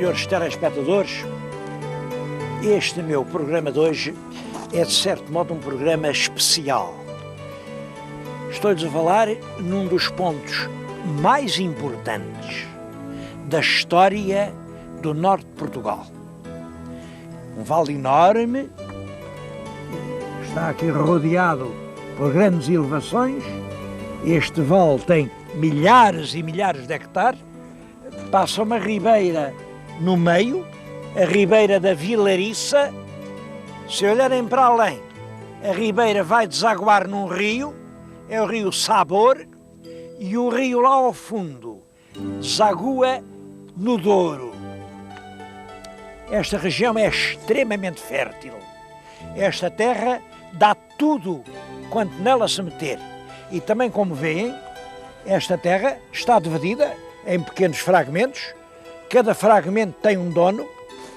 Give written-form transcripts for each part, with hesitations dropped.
senhores telespectadores, este meu programa de hoje é de certo modo um programa especial. Estou-lhes a falar num dos pontos mais importantes da história do norte de Portugal. Um vale enorme, está aqui rodeado por grandes elevações. Este vale tem milhares e milhares de hectares. Passa uma ribeira no meio, a ribeira da Vilariça. Se olharem para além, a ribeira vai desaguar num rio, é o rio Sabor, e o rio lá ao fundo desagua no Douro. Esta região é extremamente fértil. Esta terra dá tudo quanto nela se meter. E também, como veem, esta terra está dividida em pequenos fragmentos. Cada fragmento tem um dono.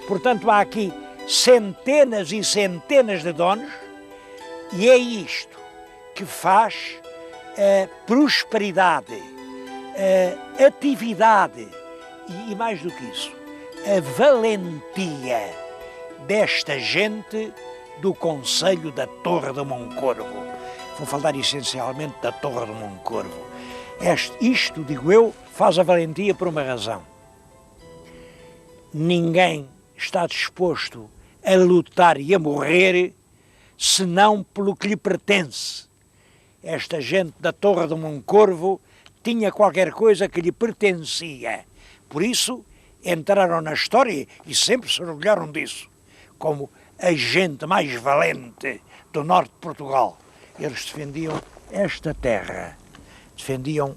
Portanto, há aqui centenas e centenas de donos. E é isto que faz a prosperidade, a atividade e mais do que isso, a valentia desta gente do concelho da Torre de Moncorvo. Vou falar essencialmente da Torre de Moncorvo. Isto, digo eu, faz a valentia por uma razão. Ninguém está disposto a lutar e a morrer senão pelo que lhe pertence. Esta gente da Torre de Moncorvo tinha qualquer coisa que lhe pertencia. Por isso, entraram na história e sempre se orgulharam disso, como a gente mais valente do norte de Portugal. Eles defendiam esta terra, defendiam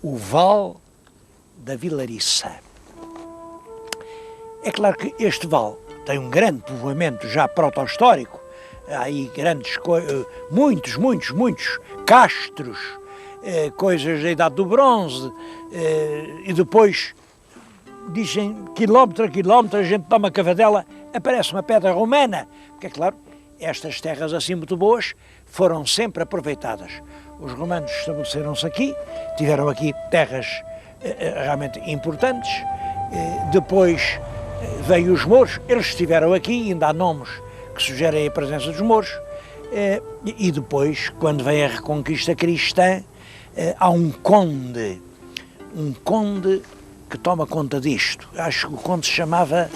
o vale da Vilariça. É claro que este vale tem um grande povoamento já proto-histórico. Há aí muitos castros, coisas da Idade do Bronze, e depois, dizem, quilómetro a quilómetro, a gente toma cavadela, aparece uma pedra romana, porque é claro, estas terras assim muito boas foram sempre aproveitadas. Os romanos estabeleceram-se aqui, tiveram aqui terras realmente importantes, depois veio os mouros, eles estiveram aqui, ainda há nomes que sugerem a presença dos mouros, e depois, quando vem a Reconquista Cristã, há um conde que toma conta disto. Acho que o conde se chamava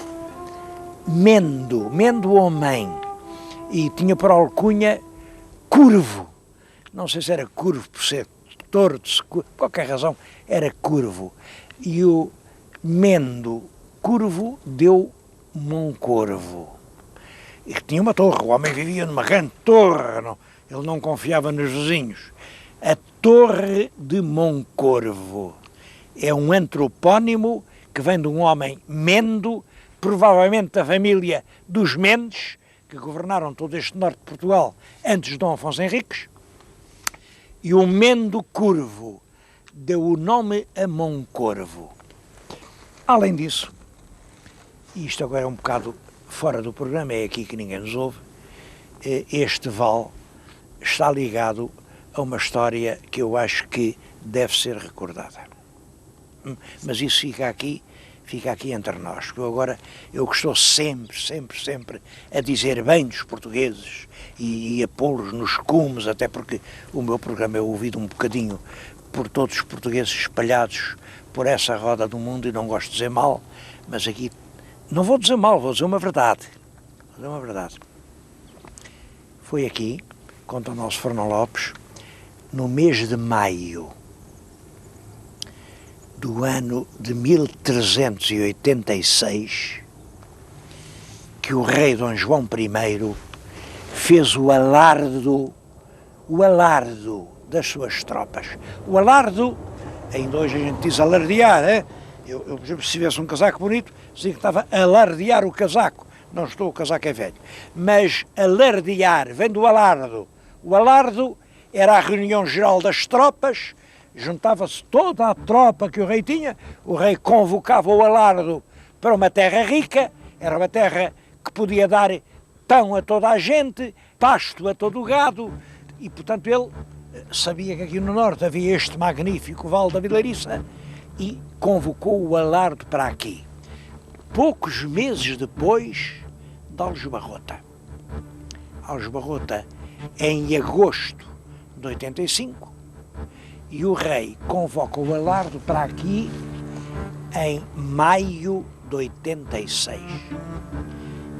Mendo Homem, e tinha por alcunha Curvo. Não sei se era curvo por ser torto, por qualquer razão, era curvo. E o Mendo Curvo deu Moncorvo. E que tinha uma torre, o homem vivia numa grande torre, não, ele não confiava nos vizinhos. A Torre de Moncorvo é um antropónimo que vem de um homem Mendo, provavelmente da família dos Mendes, que governaram todo este norte de Portugal antes de Dom Afonso Henriques, e o Mendo Curvo deu o nome a Moncorvo. Além disso, e isto agora é um bocado fora do programa, é aqui que ninguém nos ouve, este vale está ligado a uma história que eu acho que deve ser recordada. Mas isso fica aqui entre nós. Eu que estou sempre a dizer bem dos portugueses e a pô-los nos cumes, até porque o meu programa é ouvido um bocadinho por todos os portugueses espalhados por essa roda do mundo, e não gosto de dizer mal, mas aqui não vou dizer mal, vou dizer uma verdade. Foi aqui, conta o nosso Fernão Lopes, no mês de maio do ano de 1386, que o rei Dom João I fez o alardo das suas tropas. O alardo, ainda hoje a gente diz alardear, é? Eu, por exemplo, se tivesse um casaco bonito, dizia que estava a alardear o casaco. Não estou, o casaco é velho. Mas alardear, vem do alardo. O alardo era a reunião geral das tropas, juntava-se toda a tropa que o rei tinha, o rei convocava o alardo para uma terra rica, era uma terra que podia dar pão a toda a gente, pasto a todo o gado, e portanto ele sabia que aqui no norte havia este magnífico Vale da Vilariça e convocou o alardo para aqui. poucos meses depois de Aljubarrota. Aljubarrota é em agosto de 85 e o rei convoca o Alardo para aqui em maio de 86.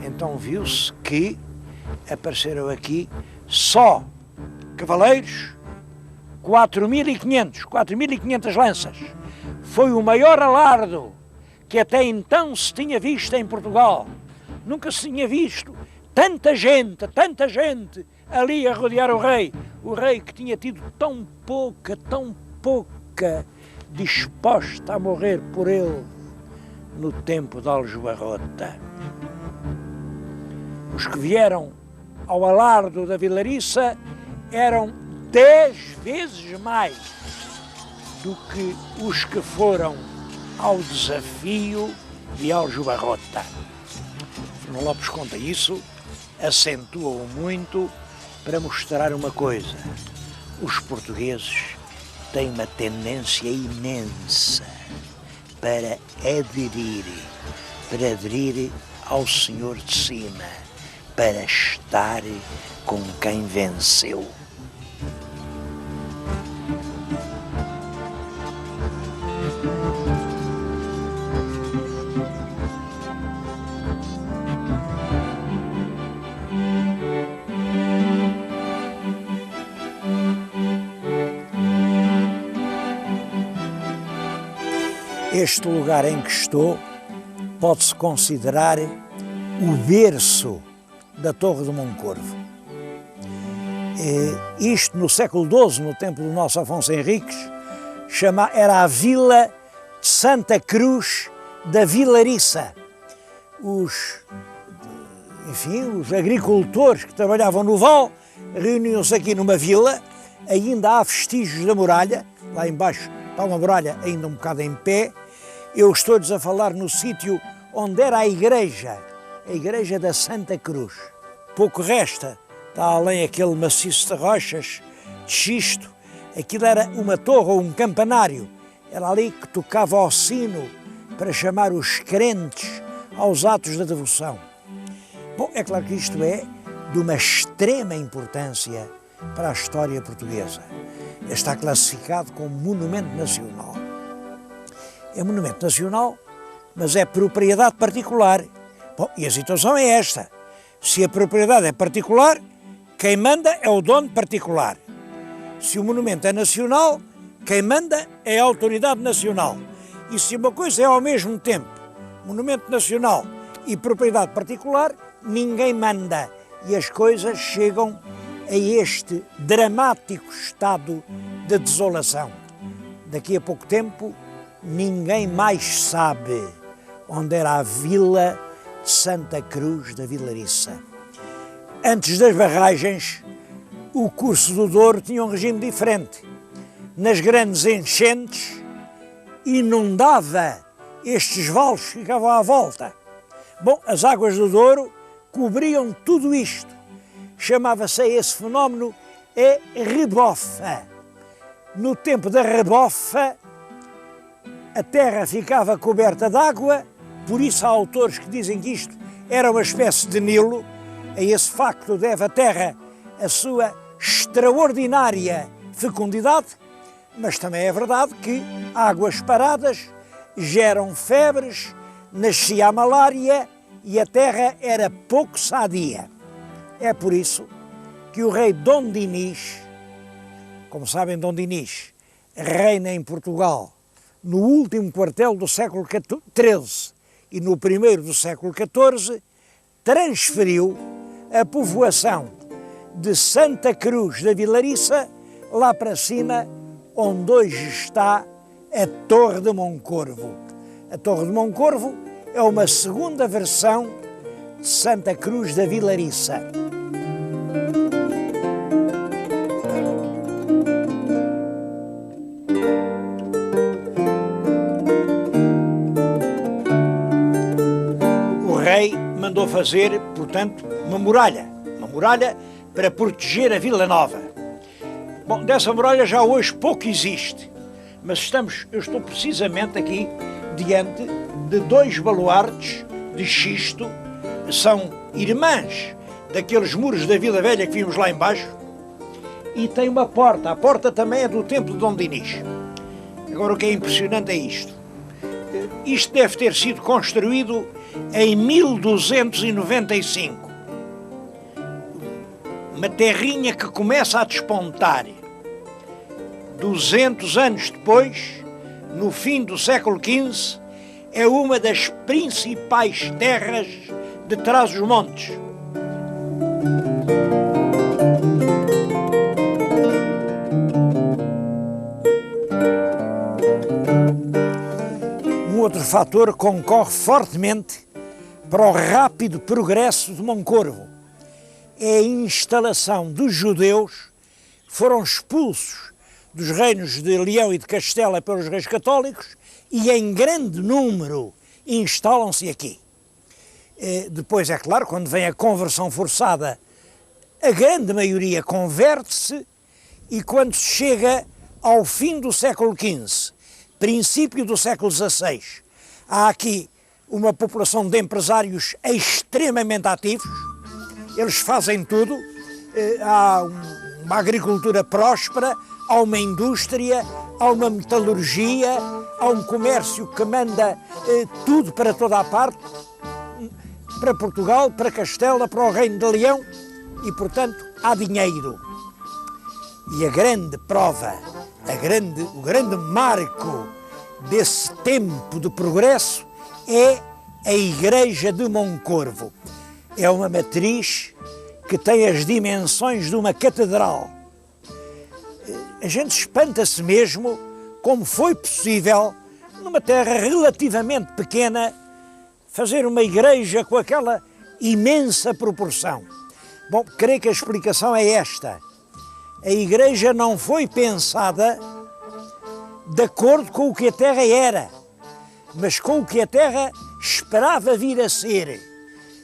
Então viu-se que apareceram aqui só cavaleiros, 4.500 lanças. Foi o maior alardo que até então se tinha visto em Portugal. Nunca se tinha visto tanta gente ali a rodear o rei que tinha tido tão pouca disposta a morrer por ele no tempo de Aljubarrota. Os que vieram ao alardo da Vilariça eram 10 vezes mais do que os que foram ao desafio de Aljubarrota. Fernão Lopes conta isso, acentua-o muito para mostrar uma coisa: os portugueses têm uma tendência imensa para aderir ao Senhor de cima, para estar com quem venceu. Este lugar em que estou pode-se considerar o berço da Torre de Moncorvo. Isto no século XII, no tempo do nosso Afonso Henriques, era a vila de Santa Cruz da Vilariça. Os agricultores que trabalhavam no Val reuniam-se aqui numa vila, ainda há vestígios da muralha, lá embaixo está uma muralha ainda um bocado em pé. Eu estou-lhes a falar no sítio onde era a igreja da Santa Cruz. Pouco resta, está além aquele maciço de rochas, de xisto. Aquilo era uma torre ou um campanário. Era ali que tocava ao sino para chamar os crentes aos atos da devoção. Bom, é claro que isto é de uma extrema importância para a história portuguesa. Está classificado como monumento nacional. É monumento nacional, mas é propriedade particular. Bom, e a situação é esta: se a propriedade é particular, quem manda é o dono particular. Se o monumento é nacional, quem manda é a autoridade nacional. E se uma coisa é ao mesmo tempo monumento nacional e propriedade particular, ninguém manda. E as coisas chegam a este dramático estado de desolação. Daqui a pouco tempo, ninguém mais sabe onde era a vila de Santa Cruz da Vilariça. Antes das barragens, o curso do Douro tinha um regime diferente. Nas grandes enchentes, inundava estes vales que ficavam à volta. Bom, as águas do Douro cobriam tudo isto. Chamava-se esse fenómeno rebofa. No tempo da rebofa, a terra ficava coberta de água, por isso há autores que dizem que isto era uma espécie de Nilo. A esse facto deve a terra a sua extraordinária fecundidade, mas também é verdade que águas paradas geram febres, nascia a malária e a terra era pouco sadia. É por isso que o rei Dom Dinis, como sabem, Dom Dinis reina em Portugal no último quartel do século XIII e no primeiro do século XIV, transferiu a povoação de Santa Cruz da Vilariça lá para cima, onde hoje está a Torre de Moncorvo. A Torre de Moncorvo é uma segunda versão de Santa Cruz da Vilariça. O rei mandou fazer, portanto, uma muralha para proteger a Vila Nova. Bom, dessa muralha já hoje pouco existe, mas eu estou precisamente aqui diante de 2 baluartes de xisto, são irmãs daqueles muros da Vila Velha que vimos lá embaixo, e tem uma porta. A porta também é do templo de Dom Dinis. Agora, o que é impressionante é isto. Isto deve ter sido construído em 1295. Uma terrinha que começa a despontar. 200 anos depois, no fim do século XV, é uma das principais terras de Trás-os-Montes. Um outro fator concorre fortemente para o rápido progresso de Moncorvo. É a instalação dos judeus que foram expulsos dos reinos de Leão e de Castela pelos reis católicos e em grande número instalam-se aqui. Depois, é claro, quando vem a conversão forçada, a grande maioria converte-se, e quando se chega ao fim do século XV, princípio do século XVI, há aqui uma população de empresários extremamente ativos, eles fazem tudo, há uma agricultura próspera, há uma indústria, há uma metalurgia, há um comércio que manda tudo para toda a parte, para Portugal, para Castela, para o Reino de Leão, e, portanto, há dinheiro. E a grande prova, o grande marco desse tempo de progresso é a Igreja de Moncorvo. É uma matriz que tem as dimensões de uma catedral. A gente espanta-se mesmo como foi possível, numa terra relativamente pequena, fazer uma igreja com aquela imensa proporção. Bom, creio que a explicação é esta. A igreja não foi pensada de acordo com o que a terra era, mas com o que a terra esperava vir a ser.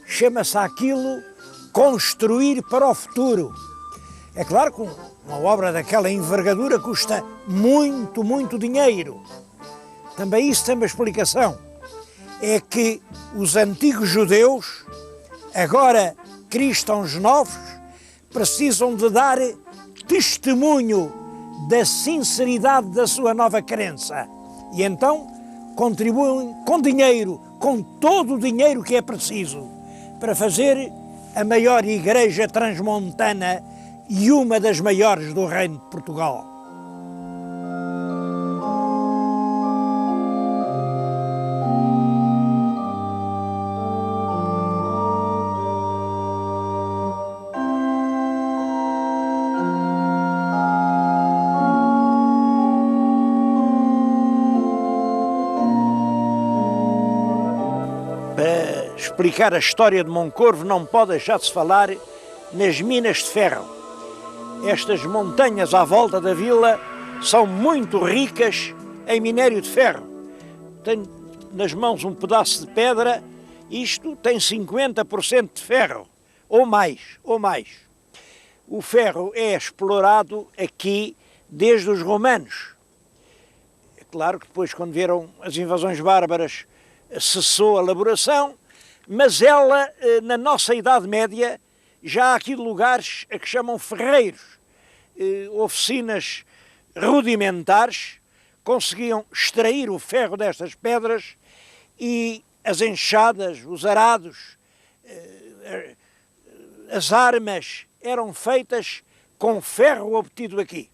Chama-se aquilo construir para o futuro. É claro que uma obra daquela envergadura custa muito, muito dinheiro. Também isso tem uma explicação. É que os antigos judeus, agora cristãos novos, precisam de dar testemunho da sinceridade da sua nova crença. E então contribuem com dinheiro, com todo o dinheiro que é preciso, para fazer a maior igreja transmontana e uma das maiores do Reino de Portugal. Para explicar a história de Moncorvo não pode deixar de se falar nas minas de ferro. Estas montanhas à volta da vila são muito ricas em minério de ferro. Tenho nas mãos um pedaço de pedra, isto tem 50% de ferro, ou mais. O ferro é explorado aqui desde os romanos. É claro que depois, quando vieram as invasões bárbaras, cessou a elaboração, mas ela, na nossa Idade Média, já há aqui lugares a que chamam ferreiros, oficinas rudimentares, conseguiam extrair o ferro destas pedras e as enxadas, os arados, as armas eram feitas com ferro obtido aqui.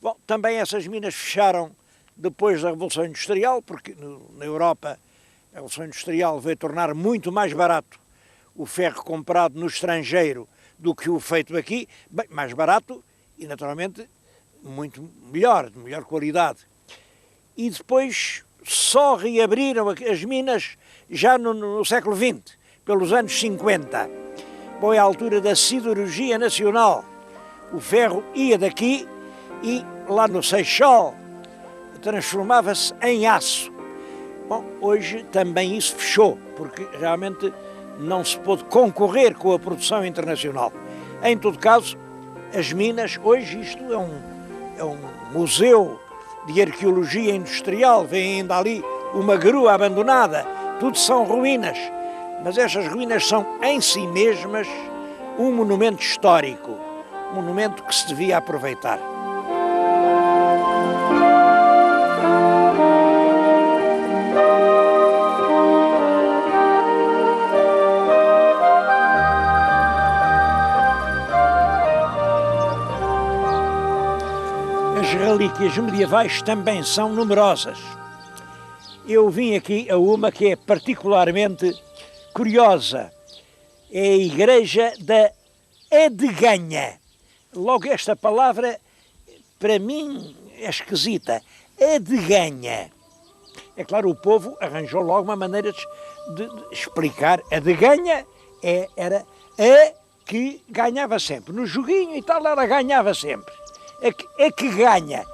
Bom, também essas minas fecharam depois da Revolução Industrial, porque na Europa a Revolução Industrial veio tornar muito mais barato o ferro comprado no estrangeiro do que o feito aqui, bem, mais barato e naturalmente muito melhor, de melhor qualidade. E depois só reabriram as minas já no século XX, pelos anos 50. Foi a altura da siderurgia nacional. O ferro ia daqui e lá no Seixal transformava-se em aço. Bom, hoje também isso fechou, porque realmente não se pôde concorrer com a produção internacional. Em todo caso, as minas, hoje isto é um museu de arqueologia industrial, vem ainda ali uma grua abandonada, tudo são ruínas. Mas estas ruínas são em si mesmas um monumento histórico, um monumento que se devia aproveitar. As relíquias medievais também são numerosas. Eu vim aqui a uma que é particularmente curiosa. É a Igreja da Adeganha. Logo esta palavra, para mim, é esquisita. Adeganha. É claro, o povo arranjou logo uma maneira de explicar. Adeganha era a que ganhava sempre. No joguinho e tal, ela ganhava sempre. A que ganha.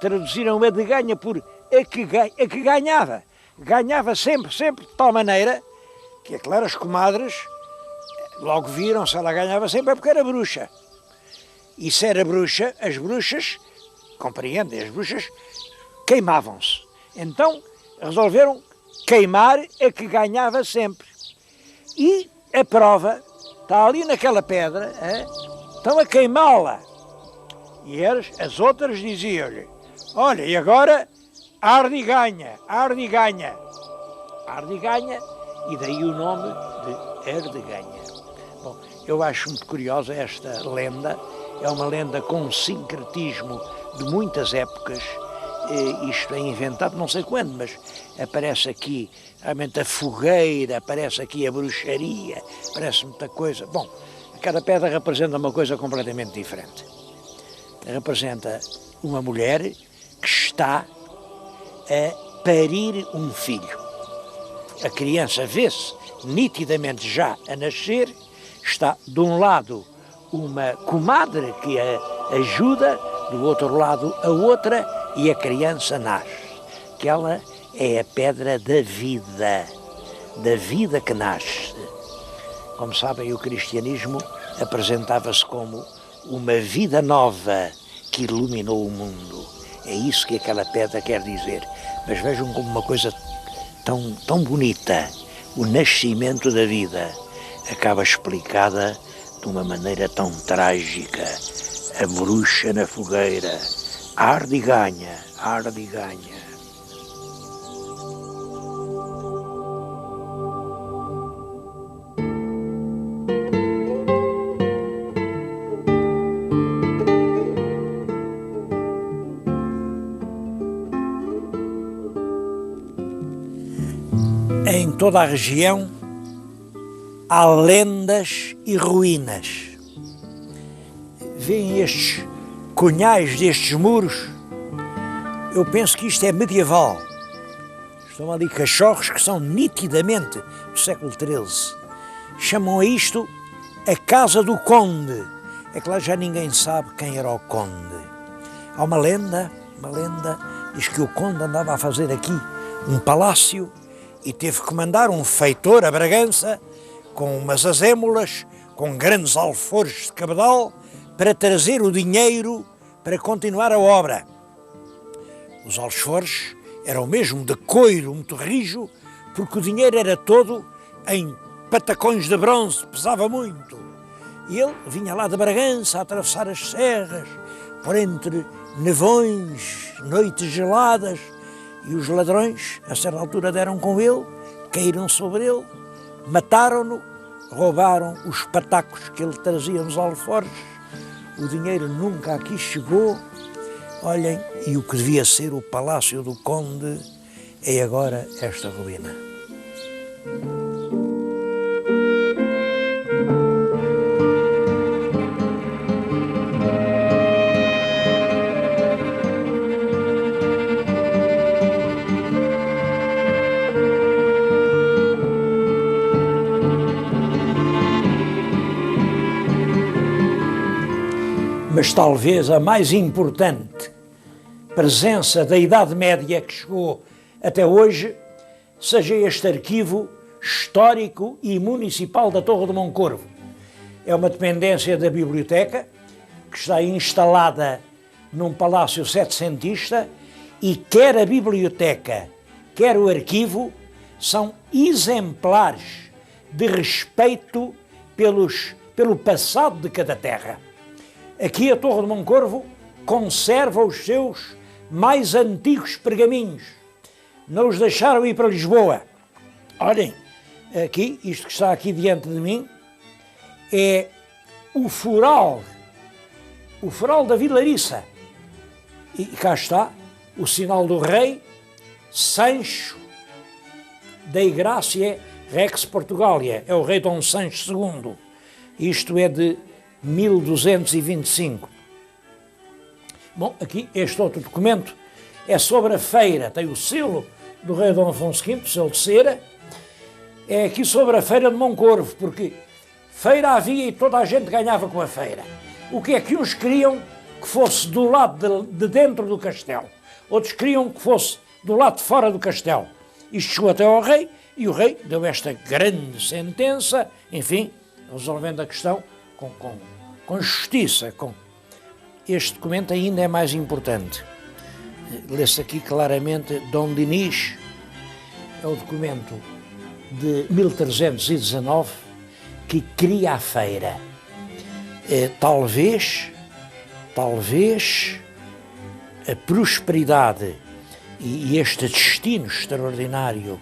Traduziram a de ganha por a que ganhava. Ganhava sempre, sempre, de tal maneira que, é claro, as comadres logo viram se ela ganhava sempre é porque era bruxa. E se era bruxa, as bruxas, compreendem, as bruxas queimavam-se. Então resolveram queimar a que ganhava sempre. E a prova está ali naquela pedra, estão a queimá-la. E as outras diziam-lhe, olha, e agora arde e ganha, arde e ganha. Arde e ganha, e daí o nome de Ardeganha. Bom, eu acho muito curiosa esta lenda, é uma lenda com um sincretismo de muitas épocas, isto é inventado não sei quando, mas aparece aqui realmente a fogueira, aparece aqui a bruxaria, aparece muita coisa. Bom, cada pedra representa uma coisa completamente diferente. Representa uma mulher que está a parir um filho. A criança vê-se nitidamente já a nascer, está de um lado uma comadre que a ajuda, do outro lado a outra, e a criança nasce. Que ela é a pedra da vida que nasce. Como sabem, o cristianismo apresentava-se como uma vida nova que iluminou o mundo. É isso que aquela pedra quer dizer. Mas vejam como uma coisa tão bonita, o nascimento da vida, acaba explicada de uma maneira tão trágica. A bruxa na fogueira, arde e ganha, arde e ganha. Em toda a região há lendas e ruínas. Vêem estes cunhais destes muros? Eu penso que isto é medieval. Estão ali cachorros que são nitidamente do século XIII. Chamam a isto a Casa do Conde. É que lá já ninguém sabe quem era o Conde. Há uma lenda, diz que o Conde andava a fazer aqui um palácio e teve que mandar um feitor a Bragança com umas azémolas, com grandes alforjes de cabedal, para trazer o dinheiro para continuar a obra. Os alforjes eram mesmo de coiro muito rijo, porque o dinheiro era todo em patacões de bronze, pesava muito. E ele vinha lá de Bragança a atravessar as serras, por entre nevões, noites geladas, e os ladrões, a certa altura, deram com ele, caíram sobre ele, mataram-no, roubaram os patacos que ele trazia nos alforjes, o dinheiro nunca aqui chegou. Olhem, e o que devia ser o Palácio do Conde é agora esta ruína. Mas talvez a mais importante presença da Idade Média que chegou até hoje seja este arquivo histórico e municipal da Torre de Moncorvo. É uma dependência da biblioteca que está instalada num palácio setecentista e quer a biblioteca, quer o arquivo, são exemplares de respeito pelo passado de cada terra. Aqui a Torre de Moncorvo conserva os seus mais antigos pergaminhos. Não os deixaram ir para Lisboa. Olhem, aqui, isto que está aqui diante de mim, é o foral da Vilariça. E cá está o sinal do rei, Sancho Dei Gracia Rex Portugalia, é o rei Dom Sancho II. Isto é de 1225. Bom, aqui este outro documento é sobre a feira, tem o selo do rei Dom Afonso V, selo de cera, é aqui sobre a feira de Moncorvo, porque feira havia e toda a gente ganhava com a feira. O que é que uns queriam que fosse do lado de dentro do castelo, outros queriam que fosse do lado de fora do castelo. Isto chegou até ao rei, e o rei deu esta grande sentença, enfim, resolvendo a questão com justiça. Este documento ainda é mais importante. Lê-se aqui claramente Dom Dinis, é o documento de 1319 que cria a feira. Talvez a prosperidade e este destino extraordinário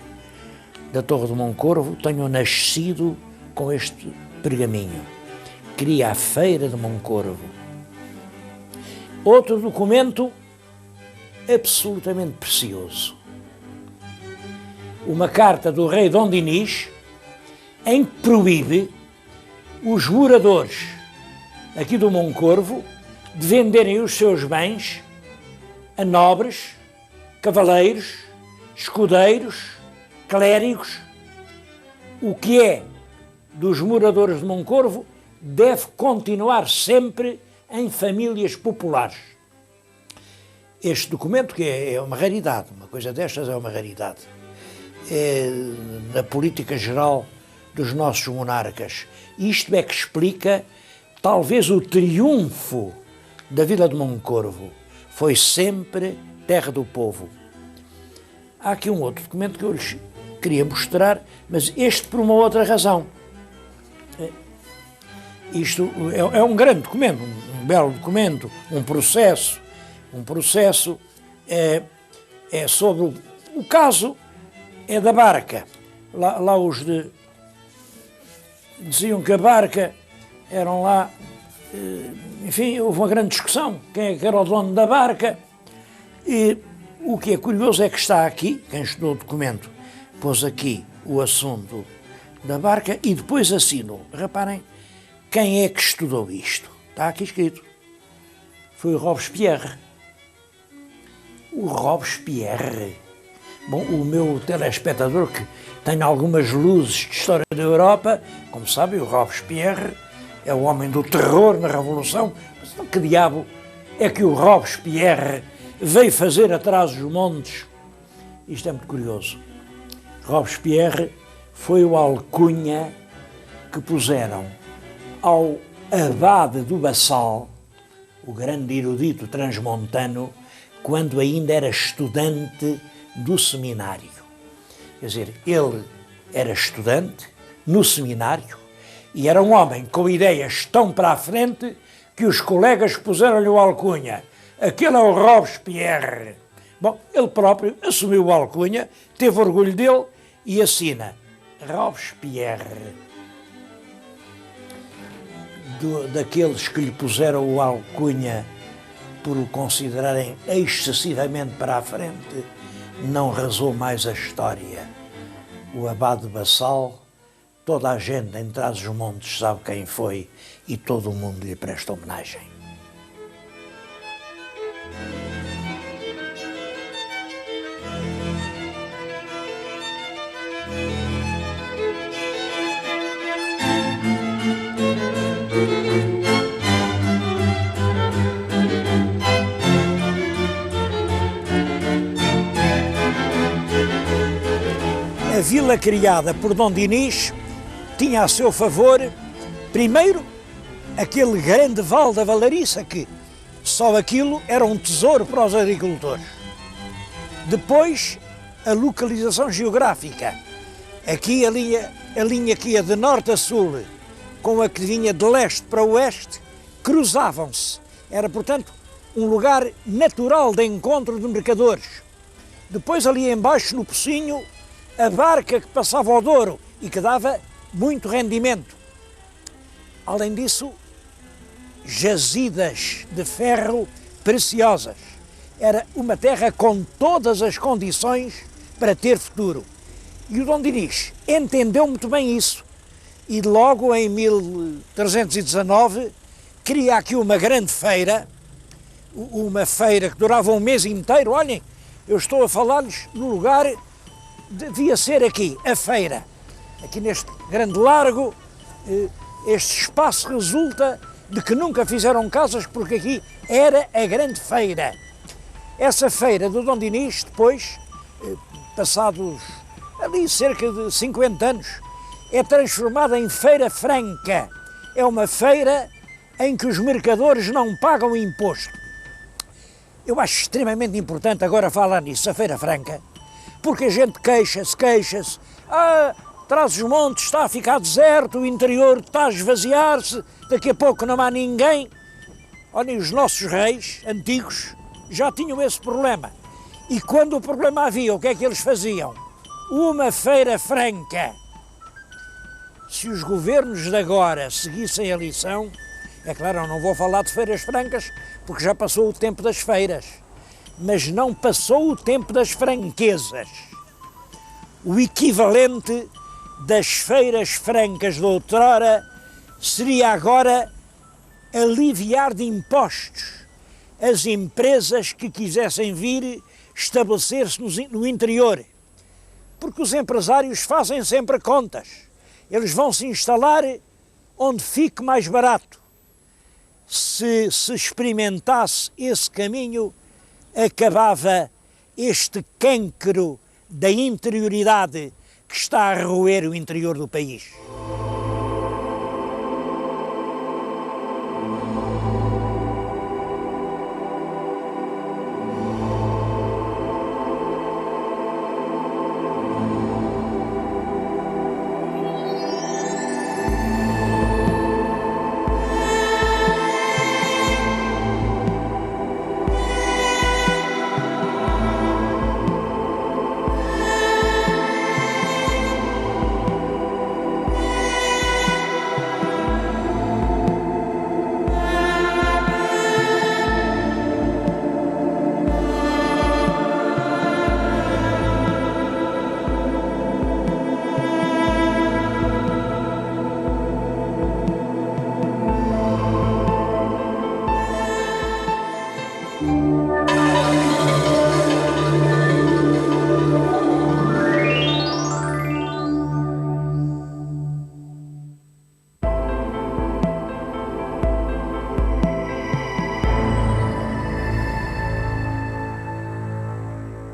da Torre de Moncorvo tenham nascido com este pergaminho. Cria a feira de Moncorvo. Outro documento absolutamente precioso. Uma carta do rei Dom Dinis em que proíbe os moradores aqui do Moncorvo de venderem os seus bens a nobres, cavaleiros, escudeiros, clérigos. O que é dos moradores de Moncorvo deve continuar sempre em famílias populares. Este documento, que é uma raridade, uma coisa destas é uma raridade, é na política geral dos nossos monarcas. Isto é que explica talvez o triunfo da Vila de Moncorvo. Foi sempre terra do povo. Há aqui um outro documento que eu lhes queria mostrar, mas este por uma outra razão. Isto é um grande documento, um belo documento, um processo é sobre o caso é da barca. Lá os diziam que a barca eram lá, enfim, houve uma grande discussão, quem é que era o dono da barca, e o que é curioso é que está aqui, quem estudou o documento, pôs aqui o assunto da barca e depois assinou. Reparem, quem é que estudou isto? Está aqui escrito. Foi o Robespierre. O Robespierre. Bom, o meu telespectador, que tem algumas luzes de história da Europa, como sabem, o Robespierre é o homem do terror na Revolução. Mas então, que diabo é que o Robespierre veio fazer atrás dos montes? Isto é muito curioso. Robespierre foi o alcunha que puseram ao abade do Bassal, o grande erudito transmontano, quando ainda era estudante do seminário. Quer dizer, ele era estudante no seminário e era um homem com ideias tão para a frente que os colegas puseram-lhe o alcunha. Aquele é o Robespierre. Bom, ele próprio assumiu o alcunha, teve orgulho dele e assina Robespierre. Daqueles que lhe puseram o alcunha por o considerarem excessivamente para a frente, não rezou mais a história. O abade de Bassal, toda a gente em Trás-os-Montes sabe quem foi e todo o mundo lhe presta homenagem. A vila criada por Dom Dinis tinha a seu favor, primeiro, aquele grande vale da Valariça, que só aquilo era um tesouro para os agricultores. Depois, a localização geográfica. Aqui a linha que ia de norte a sul, com a que vinha de leste para oeste, cruzavam-se. Era, portanto, um lugar natural de encontro de mercadores. Depois, ali embaixo, no Pocinho, a barca que passava ao Douro e que dava muito rendimento. Além disso, jazidas de ferro preciosas. Era uma terra com todas as condições para ter futuro. E o Dom Dinis entendeu muito bem isso. E logo em 1319 cria aqui uma grande feira, uma feira que durava um mês inteiro. Olhem, eu estou a falar-lhes no lugar, devia ser aqui, a feira. Aqui neste grande largo, este espaço resulta de que nunca fizeram casas, porque aqui era a grande feira. Essa feira do Dom Dinis, depois, passados ali cerca de 50 anos, é transformada em Feira Franca. É uma feira em que os mercadores não pagam imposto. Eu acho extremamente importante agora falar nisso, a Feira Franca, porque a gente queixa-se. Trás-os-Montes está a ficar deserto, o interior está a esvaziar-se, daqui a pouco não há ninguém. Olhem, os nossos reis antigos já tinham esse problema. E quando o problema havia, o que é que eles faziam? Uma Feira Franca. Se os governos de agora seguissem a lição, é claro, eu não vou falar de feiras francas, porque já passou o tempo das feiras, mas não passou o tempo das franquezas. O equivalente das feiras francas de outrora seria agora aliviar de impostos as empresas que quisessem vir estabelecer-se no interior, porque os empresários fazem sempre contas. Eles vão se instalar onde fique mais barato. Se experimentasse esse caminho, acabava este cancro da interioridade que está a roer o interior do país.